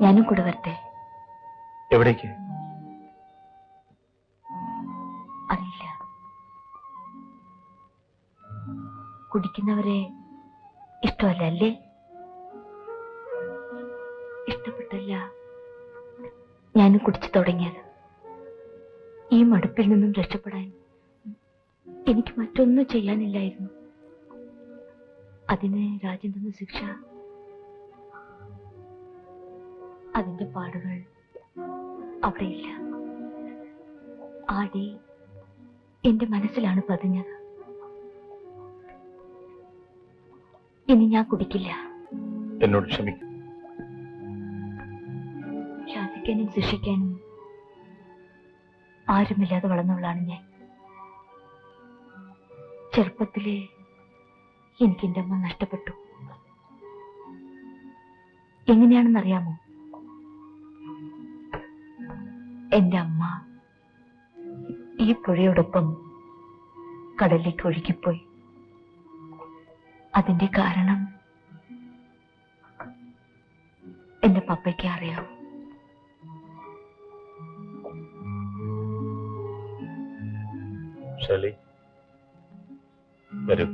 ഞാനും കൂടെ വരട്ടെ? എവിടേക്ക്? അറിയില്ല. കുടിക്കുന്നവരെ ഇഷ്ടമല്ല അല്ലേ? ഇഷ്ടപ്പെട്ടല്ല ഞാനും കുടിച്ചു തുടങ്ങിയത്. ഈ മടുപ്പിൽ നിന്നും രക്ഷപ്പെടാൻ എനിക്ക് മറ്റൊന്നും ചെയ്യാനില്ലായിരുന്നു. അതിന് രാജ്യം തന്ന ശിക്ഷ, അതിന്റെ പാടുകൾ അവിടെയില്ല. ആടി എന്റെ മനസ്സിലാണ് പതിഞ്ഞത്. ഇനി ഞാൻ കുടിക്കില്ല. എന്നോട് ക്ഷമിക്കും. ശാസിക്കാനും ശിക്ഷിക്കാനും ആരുമില്ലാതെ വളർന്നവളാണ് ഞാൻ. ചെറുപ്പത്തിലെ എനിക്ക് എന്റെ അമ്മ നഷ്ടപ്പെട്ടു. എങ്ങനെയാണെന്നറിയാമോ? എന്റെ അമ്മ ഈ പുഴയോടൊപ്പം കടലിലേക്ക് ഒഴുകിപ്പോയി. അതിന്റെ കാരണം എന്റെ പപ്പയ്ക്ക് അറിയാം. ശാലി, വരൂ.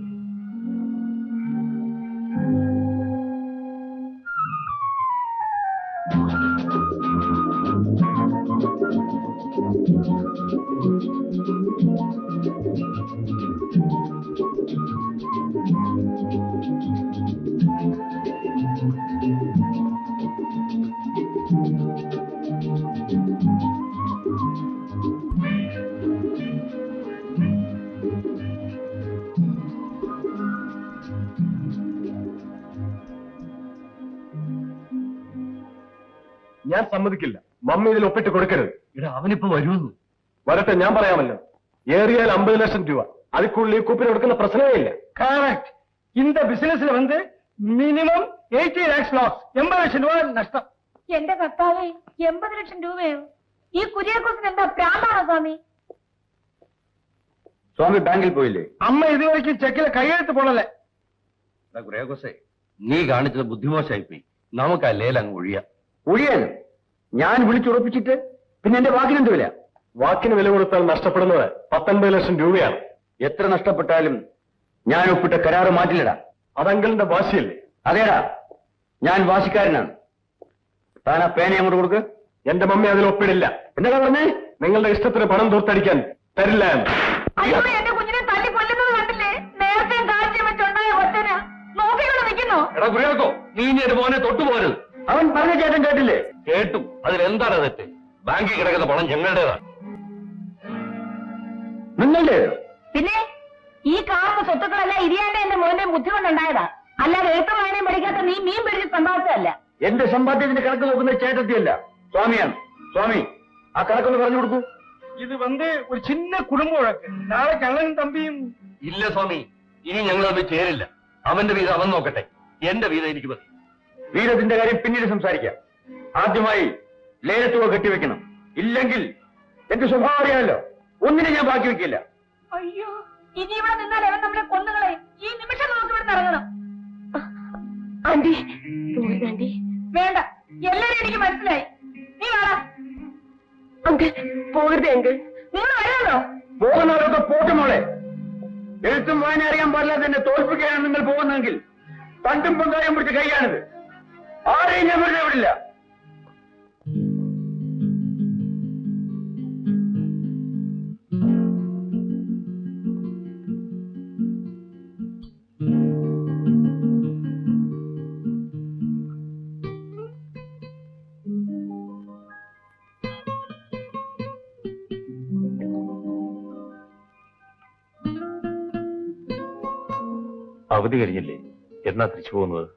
ഞാൻ സമ്മതിക്കില്ല. മമ്മി ഇതിൽ ഒപ്പിട്ട് കൊടുക്കരുത്. ഇവിടെ അവനിപ്പോ വരുമെന്ന്. വരട്ടെ, ഞാൻ പറയാമല്ലോ. ഏറിയാൽ 50 ലക്ഷം രൂപ. അതിക്കുള്ളിൽ ഈ കൂപ്പിന് കൊടുക്കുന്ന പ്രശ്നമേ ഇല്ല. കറക്റ്റ്. இந்த பிசினஸ்ல வந்து மினிமம் 80 lakhs லாஸ். 80 ലക്ഷം രൂപ നഷ്ടം. എന്റെ കർത്താവേ, 80 ലക്ഷം രൂപയോ? ഈ കുര്യാക്കോസിന് എന്താ പ്രാന്താണോ സ്വാമി? സ്വാമി ബാങ്കിൽ പോയില്ലേ? അമ്മ ഇതുവരെയ്ക്ക് ചെക്കിലെ കൈയെഴുത്ത് പോണല്ലേ. കുര്യാക്കോസേ, നീ കാണിച്ചത് ബുദ്ധിമോശമായിപ്പോയി. നമുക്ക് ആ ലേലം അങ്ങ് ഒഴിയാം. ഒഴിയാനും ഞാൻ വിളിച്ചുറപ്പിച്ചിട്ട് പിന്നെ എന്റെ വാക്കിനെന്ത് വില? വാക്കിന് വില കൊടുത്താൽ നഷ്ടപ്പെടുന്നത് 19 ലക്ഷം രൂപയാണ്. എത്ര നഷ്ടപ്പെട്ടാലും ഞാൻ ഒപ്പിട്ട കരാറ് മാറ്റില്ലടാ. അതങ്കിളിന്റെ വാശിയല്ലേ? അതേടാ, ഞാൻ വാശിക്കാരനാണ്. താൻ ആ പേന അങ്ങോട്ട് കൊടുക്ക്. എന്റെ മമ്മി അതിൽ ഒപ്പിടില്ല. എന്താ പറഞ്ഞേ? നിങ്ങളുടെ ഇഷ്ടത്തിന് പണം തൂർത്തടിക്കാൻ തരില്ല എന്ന്. അയ്യോ, എന്റെ കുഞ്ഞിനെ തല്ലി കൊല്ലുന്നത് കണ്ടില്ലേ? നേരത്തെ കാഴ്ച വെച്ചുണ്ടായ ഒറ്റന നോക്കിക്കൊണ്ട് നിൽക്കുന്നു. എടാ കുര്യാക്കോ, നീ ഇനി എന്റെ മോനെ തൊട്ടുപോകരുത്. അവൻ പറഞ്ഞ ചേട്ടൻ കേട്ടില്ലേ? കേട്ടു. അതിലെന്താണ് തെറ്റ്? ബാങ്കിൽ കിടക്കുന്ന പണം ഞങ്ങളുടേതാണ്. നിങ്ങളുടേതോ? പിന്നെ ഈ കാണുന്ന സ്വത്തുക്കളെല്ലാം ഇരിയാന്റെ എന്റെ മോന്റെ ബുദ്ധി കൊണ്ടുണ്ടായതാ. അല്ലാതെ എഴുത്തും വായനയും പഠിക്കാത്ത നീ മീൻ പിടിച്ച് സമ്പാദിച്ചതല്ല. എന്റെ സമ്പാദ്യത്തിന്റെ കണക്ക് നോക്കുന്ന ചേട്ടത്തിയല്ല, സ്വാമിയാണ്. സ്വാമി, ആ കണക്കൊന്ന് പറഞ്ഞു കൊടുക്കൂ. ഇത് வந்து ഒരു ചിന്ന കുടുംബ വഴക്ക്. നാളെ കള്ളനും തമ്പിയും. ഇല്ല സ്വാമി, ഇനി ഞങ്ങൾ തമ്മിൽ ചേരില്ല. അവന്റെ വീതം അവൻ നോക്കട്ടെ, എന്റെ വീതം എനിക്ക് മതി. വീരത്തിന്റെ കാര്യം പിന്നീട് സംസാരിക്കാം. ആദ്യമായി ലേലത്തുക കെട്ടിവെക്കണം. ഇല്ലെങ്കിൽ എന്റെ സ്വഭാവം അറിയാമല്ലോ, ഒന്നിനെ ഞാൻ ബാക്കി വെക്കില്ല. അയ്യോ, ഇനി ഇവിടെ നിന്നാൽ അവൻ നമ്മളെ കൊന്നുകളെ. ഈ നിമിഷം നമുക്ക് ഇവിടെ ഇറങ്ങണം. ആന്റി, ആന്റി വേണ്ട, എല്ലാരും എനിക്ക് മനസ്സിലായി. നീ വേണ അങ്കിൾ, പോകരുത് അങ്കിൾ. നിങ്ങൾ വരാമല്ലോ. പോകുന്നവരൊക്കെ പോട്ടെ മോളെ. എഴുത്തും വായന അറിയാൻ പാടില്ലാതെ എന്നെ തോൽപ്പിക്കാനാണ് നിങ്ങൾ പോകുന്നതെങ്കിൽ പണ്ടും പൊങ്കായം പിടിച്ച കൈയാണിത്. ആരെയും ഞാൻ വെറുതെ വിടില്ല. അവധി കഴിഞ്ഞില്ലേ? എന്നാ തിരിച്ചു പോകുന്നത്?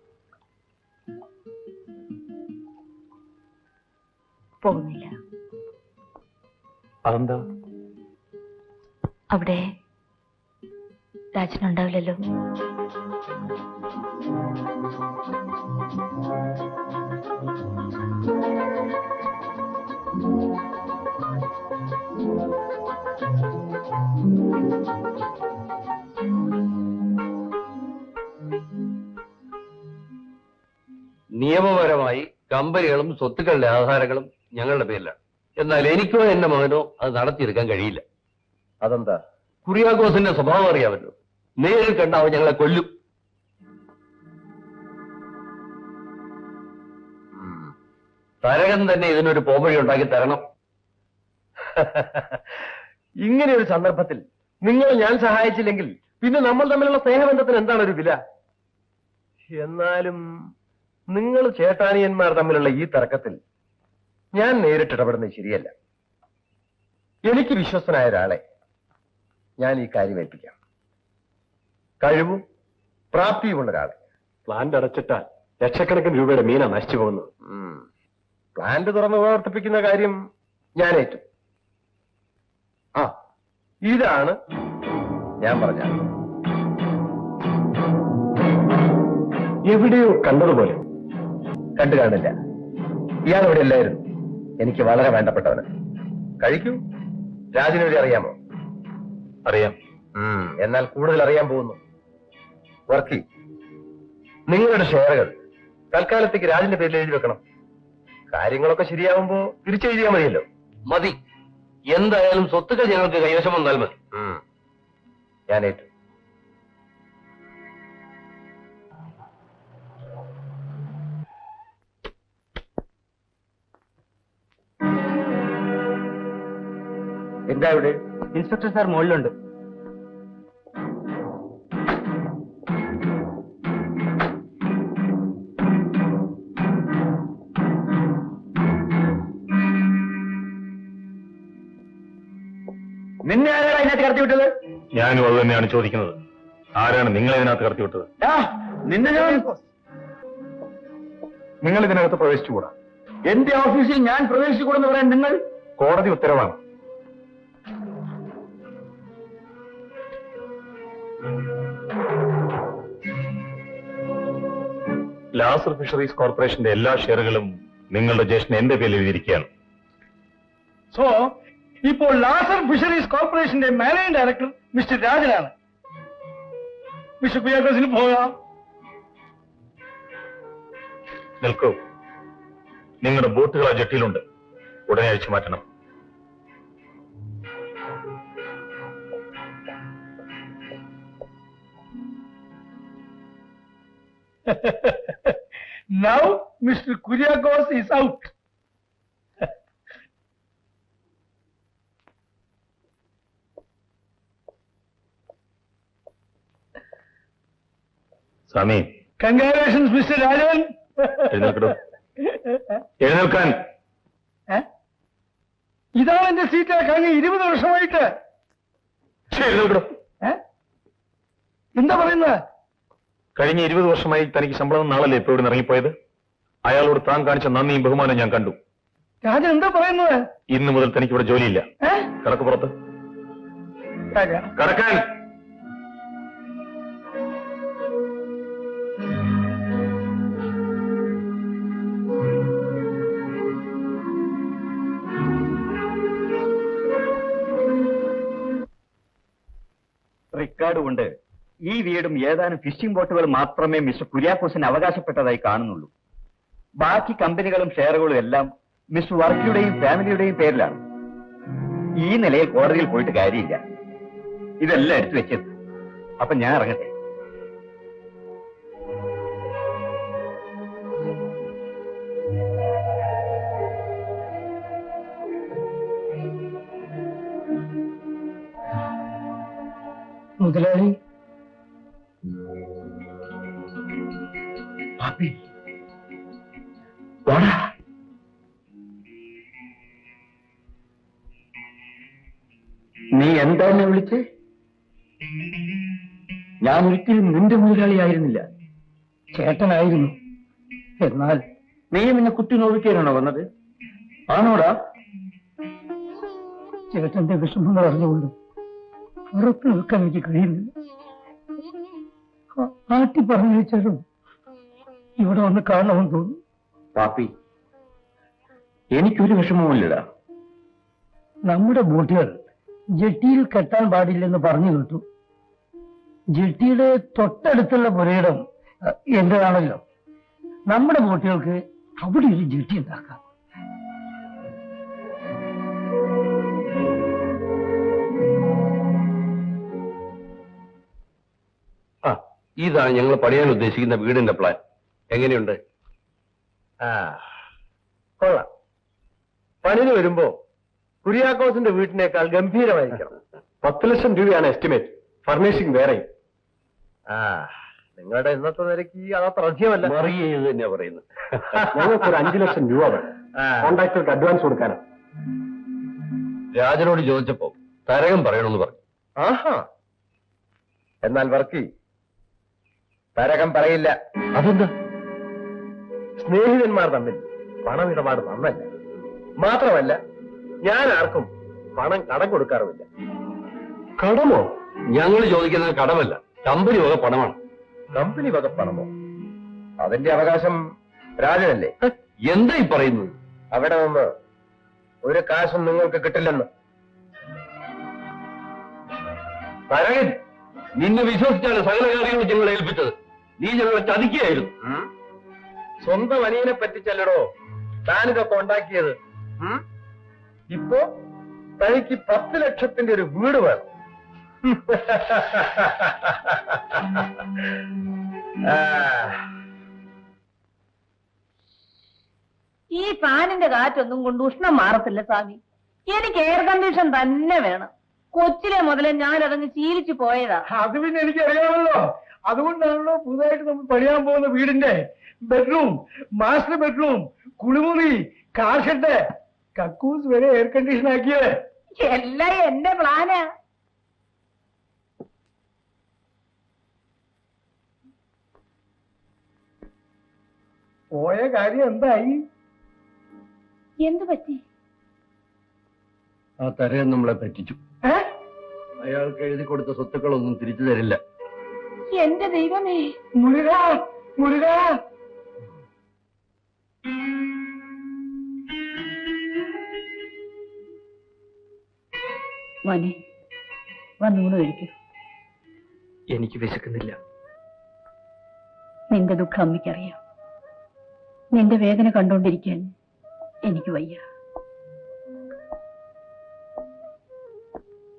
പോകുന്നില്ല. അതെന്താ? അവിടെ രാജനുണ്ടാവില്ലല്ലോ. നിയമപരമായി കമ്പനികളും സ്വത്തുക്കളുടെ ആധാരങ്ങളും ഞങ്ങളുടെ പേരിലാണ്. എന്നാൽ എനിക്കോ എന്റെ മകനോ അത് നടത്തിയെടുക്കാൻ കഴിയില്ല. അതെന്താ? കുര്യാക്കോസിന്റെ സ്വഭാവം അറിയാമല്ലോ. നേരിൽ കണ്ട അവൻ ഞങ്ങളെ കൊല്ലും. തരകൻ തന്നെ ഇതിനൊരു പോംവഴി ഉണ്ടാക്കി തരണം. ഇങ്ങനെ ഒരു സന്ദർഭത്തിൽ നിങ്ങൾ ഞാൻ സഹായിച്ചില്ലെങ്കിൽ പിന്നെ നമ്മൾ തമ്മിലുള്ള സ്നേഹബന്ധത്തിന് എന്താണ് ഒരു വില? എന്നാലും നിങ്ങൾ ചേട്ടാനിയന്മാർ തമ്മിലുള്ള ഈ തർക്കത്തിൽ ഞാൻ നേരിട്ട് ഇടപെടുന്നത് ശരിയല്ല. എനിക്ക് വിശ്വസ്തനായ ഒരാളെ ഞാൻ ഈ കാര്യം ഏൽപ്പിക്കാം. കഴിവും പ്രാപ്തിയുമുള്ള ഒരാളെ. പ്ലാന്റ് അടച്ചിട്ടാൽ ലക്ഷക്കണക്കിന് രൂപയുടെ മീന നശിച്ചു പോകുന്നത്. പ്ലാന്റ് തുറന്ന് പ്രവർത്തിപ്പിക്കുന്ന കാര്യം ഞാൻ ഏറ്റു. ആ, ഇതാണ് ഞാൻ പറഞ്ഞ. എവിടെയോ കണ്ടതുപോലെ. കണ്ടു കാണില്ല. ഇയാൾ ഇവിടെ ഇല്ലായിരുന്നു. എനിക്ക് വളരെ വേണ്ടപ്പെട്ടവന്. കഴിക്കൂ. രാജിനെ അറിയാമോ? അറിയാം. എന്നാൽ കൂടുതൽ അറിയാൻ പോകുന്നു. വർക്കി, നിങ്ങളുടെ ഷെയറുകൾ തൽക്കാലത്തേക്ക് രാജിന്റെ പേരിൽ എഴുതി വെക്കണം. കാര്യങ്ങളൊക്കെ ശരിയാവുമ്പോ തിരിച്ചെഴുതിയാൽ മതിയല്ലോ. മതി. എന്തായാലും സ്വത്തുക്കൾ ഞങ്ങൾക്ക് കൈവശം വന്നാൽ മതി. ഞാൻ ഏറ്റു. എന്താ ഇവിടെ? ഇൻസ്പെക്ടർ സാർ മുകളിലുണ്ട്. നിന്നെ ആരാണ് അതിനകത്ത് കടത്തിവിട്ടത്? ഞാനും അത് തന്നെയാണ് ചോദിക്കുന്നത്. ആരാണ് നിങ്ങളെ ഇതിനകത്ത് കടത്തിവിട്ടത്? നിന്നെ ഞാൻ നിങ്ങൾ ഇതിനകത്ത് പ്രവേശിച്ചുകൂടാ. എന്റെ ഓഫീസിൽ ഞാൻ പ്രവേശിച്ചുകൂടെന്ന് പറയാൻ നിങ്ങൾ? കോടതി ഉത്തരവാണ്. ലാസർ ഫിഷറീസ് കോർപ്പറേഷന്റെ എല്ലാ ഷെയറുകളും നിങ്ങളുടെ ജ്യേഷ്ഠൻ എന്റെ പേരിൽ എഴുതിയിരിക്കുകയാണ്. സോ ഇപ്പോൾ ലാസർ ഫിഷറീസ് കോർപ്പറേഷന്റെ മാനേജിംഗ് ഡയറക്ടർ മിസ്റ്റർ രാജനാണ്. മിസ്റ്റർ കുര്യാക്കോസിന് പോകാം. നിൽക്കൂ. നിങ്ങളുടെ ബോട്ടുകൾ ആ ജട്ടിയിലുണ്ട്. ഉടനെ അഴിച്ചു മാറ്റണം. Now Mr. Kuryakos is out. Swami, Congratulations, Mr. Rajan. എഴുന്നേൽക്കടോ. എഴുന്നേൽക്കാൻ. ഇതാണ് എന്റെ സീറ്റ്. കഴിഞ്ഞ 20 വർഷമായിട്ട്. എഴുന്നേൽക്കടോ. എന്താ പറയുന്നത്? കഴിഞ്ഞ 20 വർഷമായി തനിക്ക് ശമ്പളം നാളല്ലേ ഇപ്പോൾ ഇവിടെ ഇറങ്ങിപ്പോയത്? അയാളോട് താൻ കാണിച്ച നന്ദിയും ബഹുമാനവും ഞാൻ കണ്ടു. രാജൻ എന്താ പറയുന്നത്? ഇന്നു മുതൽ തനിക്ക് ഇവിടെ ജോലിയില്ല. കടക്ക് പുറത്ത്. കടക്കാൻ. റെക്കോർഡ് കൊണ്ട് ഈ വീടും ഏതാനും ഫിഷിംഗ് ബോട്ടുകൾ മാത്രമേ മിസ്റ്റർ കുര്യാക്കോസിന് അവകാശപ്പെട്ടതായി കാണുന്നുള്ളൂ. ബാക്കി കമ്പനികളും ഷെയറുകളും എല്ലാം മിസ്റ്റർ വർക്കിയുടെയും ഫാമിലിയുടെയും പേരിലാണ്. ഈ നിലയിൽ കോടതിയിൽ പോയിട്ട് കാര്യമില്ല. ഇതെല്ലാം എടുത്തു വെച്ചത്. അപ്പൊ ഞാൻ ഇറങ്ങട്ടെ. മുതലാളി, പാപ്പി, വാടാ. നീ എന്താ എന്നെ വിളിച്ചേ? ഞാൻ ഒരിക്കലും നിന്റെ മുതലാളിയായിരുന്നില്ല. ചേട്ടനായിരുന്നു. എന്നാൽ നീയും എന്നെ കുത്തി നോവിക്കാനാണോ വന്നത്? ആണോടാ? ചേട്ടന്റെ വിഷമങ്ങൾ അറിഞ്ഞുകൊണ്ട് പുറത്ത് നിൽക്കാൻ എനിക്ക് കഴിയുന്നില്ല. ആട്ടി പറഞ്ഞയച്ചാലും ഇവിടെ വന്ന് കാണണമെന്ന് തോന്നുന്നു. പാപ്പി, എനിക്കൊരു വിഷമവുമില്ലടാ. നമ്മുടെ ബോട്ടുകൾ ജെട്ടിയിൽ കെട്ടാൻ പാടില്ലെന്ന് പറഞ്ഞു കേട്ടു. ജെട്ടിയുടെ തൊട്ടടുത്തുള്ള പുരയിടം എന്റേതാണല്ലോ. നമ്മുടെ ബോട്ടുകൾക്ക് അവിടെ ഒരു ജഡ്ജി ഉണ്ടാക്കാം. ആ, ഇതാണ് ഞങ്ങൾ പണിയാൻ ഉദ്ദേശിക്കുന്ന വീടിന്റെ പ്ലാൻ. എങ്ങനെയുണ്ട്? കൊള്ളാം. പണിന് വരുമ്പോ കുര്യാക്കോസിന്റെ വീട്ടിനേക്കാൾ ഗംഭീരമായിരിക്കണം. 10 ലക്ഷം രൂപയാണ് എസ്റ്റിമേറ്റ്, ഫർണിഷിംഗ് വേറെയും. നിങ്ങളുടെ ഇന്നത്തെ നിരക്ക് അതത്ര അധികമല്ല. മറിയ ഇത് തന്നെയാ പറയുന്നത്. ഞങ്ങൾക്ക് ഒരു 5 ലക്ഷം രൂപ വേണം. കോൺട്രാക്ടർക്ക് അഡ്വാൻസ് കൊടുക്കാനാണ്. രാജനോട് ചോദിച്ചപ്പോ തരകം പറയണമെന്ന് പറഞ്ഞു. ആഹാ, എന്നാൽ വർക്കി തരകം പറയില്ല. അതെന്താ? സ്നേഹിതന്മാർ തമ്മിൽ പണമിടപാട് നന്നല്ല. മാത്രമല്ല, ഞാൻ ആർക്കും പണം കടം കൊടുക്കാറുമില്ല. കടമോ? ഞങ്ങൾ ചോദിക്കുന്നത് കടമല്ല, കമ്പനി വക പണമാണ്. കമ്പനി വക പണമോ? അതിന്റെ അവകാശം രാജനല്ലേ? എന്താ ഈ പറയുന്നത്? അവിടെ നിന്ന് ഒരു കാശും നിങ്ങൾക്ക് കിട്ടില്ലെന്ന്. തരകൻ, നിന്നെ വിശ്വസിച്ചാണ് സകല കാര്യങ്ങളും ഞങ്ങളെ ഏൽപ്പിച്ചത്. നീ ഞങ്ങളെ ചതിക്കുകയായിരുന്നു. സ്വന്തം അനിയനെ പറ്റിച്ചല്ലടോ താനിതൊക്കെ ഉണ്ടാക്കിയത്. ഇപ്പോ തനിക്ക് 10 ലക്ഷത്തിന്റെ ഒരു വീട് വേണം. ഈ ഫാനിന്റെ കാറ്റൊന്നും കൊണ്ട് ഉഷ്ണം മാറത്തില്ല സ്വാമി. എനിക്ക് എയർ കണ്ടീഷൻ തന്നെ വേണം. കൊച്ചിലെ മുതലേ ഞാൻ അതങ്ങ് ശീലിച്ചു പോയതാ. അത് പിന്നെ എനിക്കറിയാമല്ലോ. അതുകൊണ്ടാണല്ലോ പുതുതായിട്ട് നമ്മൾ പണിയാൻ പോകുന്ന വീടിന്റെ ബെഡ്റൂം, മാസ്റ്റർ ബെഡ്റൂം, കുളിമുറി, കാർ ഷെഡ്, കക്കൂസ് വരെ എയർ കണ്ടീഷൻ ആക്കിയത്. എല്ലാം എന്റെ പ്ലാനാ. പോയ കാര്യം എന്തായി? എന്തു പറ്റി? ആ തരകൻ നമ്മളെ പറ്റിച്ചു. അയാൾക്ക് എഴുതി കൊടുത്ത സ്വത്തുക്കളൊന്നും തിരിച്ചു തരില്ല. എന്റെ ദൈവമേ! മുരുക, മുരുക! മോനെ, വന്നൂണ് കഴിക്കൂ. എനിക്ക് വിശക്കുന്നില്ല. നിന്റെ ദുഃഖം അമ്മയ്ക്കറിയാം. നിന്റെ വേദന കണ്ടോണ്ടിരിക്കാൻ എനിക്ക് വയ്യ.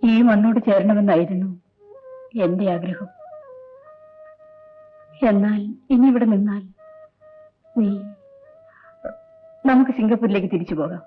ഈ മണ്ണോട് ചേരണമെന്നായിരുന്നു എന്റെ ആഗ്രഹം. എന്നാൽ ഇനി ഇവിടെ നിന്നാൽ നമുക്ക് സിംഗപ്പൂരിലേക്ക് തിരിച്ചു പോകാം.